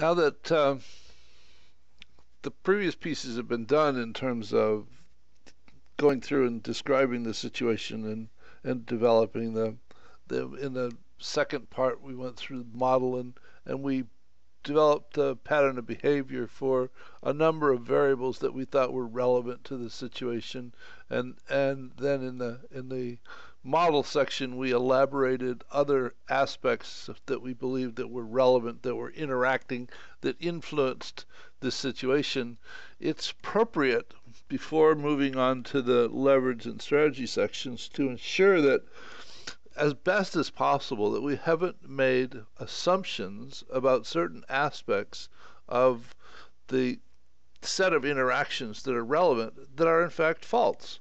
Now that the previous pieces have been done in terms of going through and describing the situation and developing in the second part we went through the model and we developed a pattern of behavior for a number of variables that we thought were relevant to the situation, and then in the model section we elaborated other aspects that we believed that were relevant, that were interacting, that influenced this situation. It's appropriate before moving on to the leverage and strategy sections to ensure that as best as possible that we haven't made assumptions about certain aspects of the set of interactions that are relevant that are in fact false.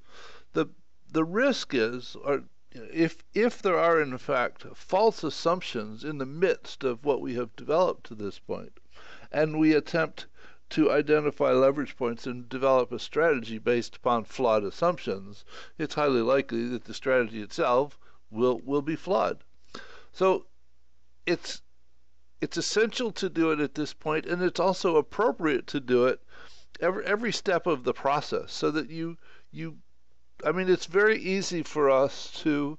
The the risk is, or if there are in fact false assumptions in the midst of what we have developed to this point, and we attempt to identify leverage points and develop a strategy based upon flawed assumptions, it's highly likely that the strategy itself will be flawed. So it's essential to do it at this point, and it's also appropriate to do it every step of the process, so that you I mean, it's very easy for us to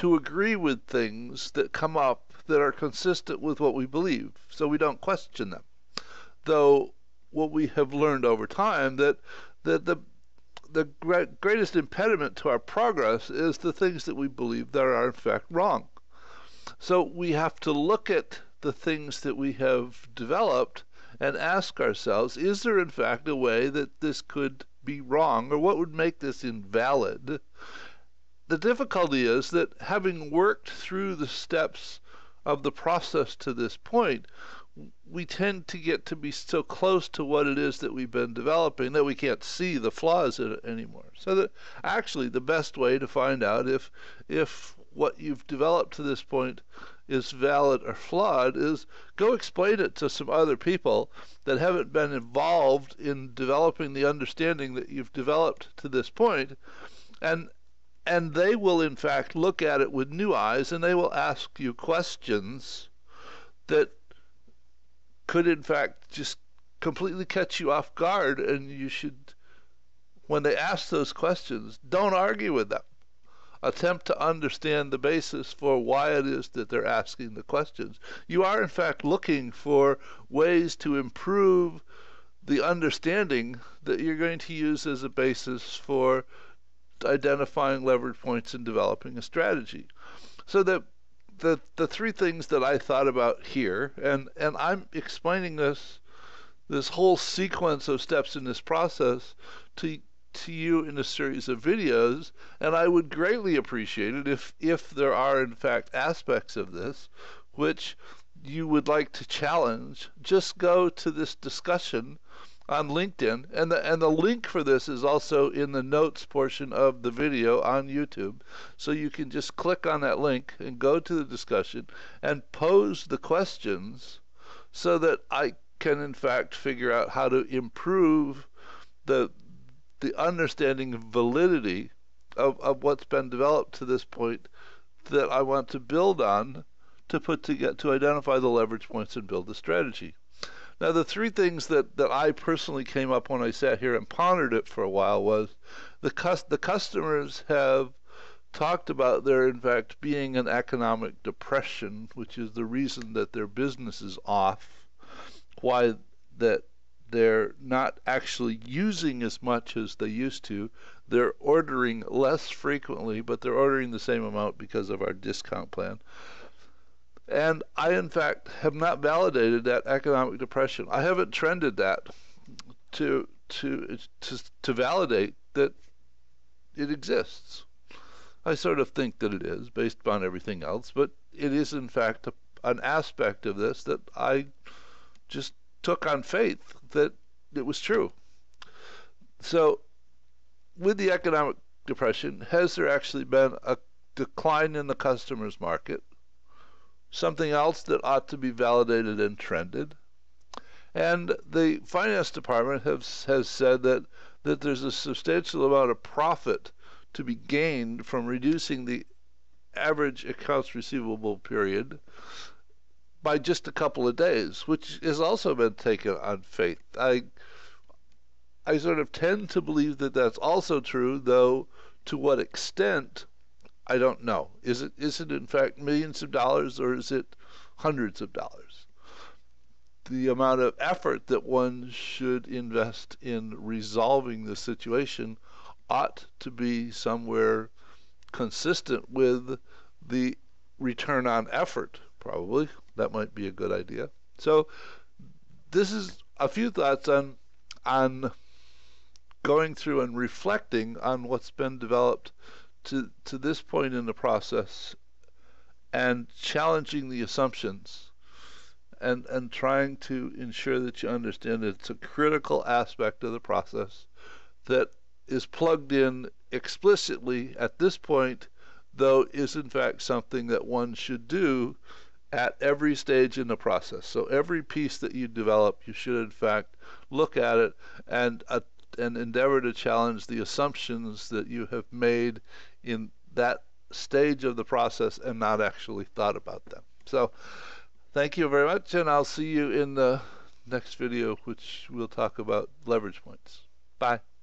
agree with things that come up that are consistent with what we believe, so we don't question them. Though what we have learned over time that the greatest impediment to our progress is the things that we believe that are in fact wrong. So we have to look at the things that we have developed and ask ourselves, is there in fact a way that this could be wrong, or what would make this invalid? The difficulty is that having worked through the steps of the process to this point, we tend to get to be so close to what it is that we've been developing that we can't see the flaws in it anymore. So that actually the best way to find out if what you've developed to this point is valid or flawed is go explain it to some other people that haven't been involved in developing the understanding that you've developed to this point, and they will in fact look at it with new eyes, and they will ask you questions that could in fact just completely catch you off guard, and you should, when they ask those questions, don't argue with them. Attempt to understand the basis for why it is that they're asking the questions. You are in fact looking for ways to improve the understanding that you're going to use as a basis for identifying leverage points and developing a strategy. So that the three things that I thought about here, and I'm explaining this whole sequence of steps in this process to you in a series of videos, and I would greatly appreciate it if there are in fact aspects of this which you would like to challenge. Just go to this discussion on LinkedIn, and the link for this is also in the notes portion of the video on YouTube, so you can just click on that link and go to the discussion and pose the questions so that I can in fact figure out how to improve the understanding of validity of what's been developed to this point that I want to build on to identify the leverage points and build the strategy. Now, the three things that I personally came up when I sat here and pondered it for a while was the customers have talked about there in fact being an economic depression, which is the reason that their business is off, why that they're not actually using as much as they used to. They're ordering less frequently, but they're ordering the same amount because of our discount plan. And I, in fact, have not validated that economic depression. I haven't trended that to validate that it exists. I sort of think that it is, based upon everything else, but it is, in fact, an aspect of this that I just took on faith that it was true. So, with the economic depression, has there actually been a decline in the customer's market? Something else that ought to be validated and trended. And the finance department has said that there's a substantial amount of profit to be gained from reducing the average accounts receivable period by just a couple of days, which has also been taken on faith. I sort of tend to believe that that's also true, though to what extent, I don't know. Is it in fact millions of dollars, or is it hundreds of dollars? The amount of effort that one should invest in resolving the situation ought to be somewhere consistent with the return on effort, probably. That might be a good idea. So this is a few thoughts on going through and reflecting on what's been developed to this point in the process, and challenging the assumptions, and trying to ensure that you understand that it's a critical aspect of the process that is plugged in explicitly at this point, though is in fact something that one should do at every stage in the process. So every piece that you develop, you should in fact look at it and endeavor to challenge the assumptions that you have made in that stage of the process and not actually thought about them. So thank you very much, and I'll see you in the next video, which we'll talk about leverage points. Bye.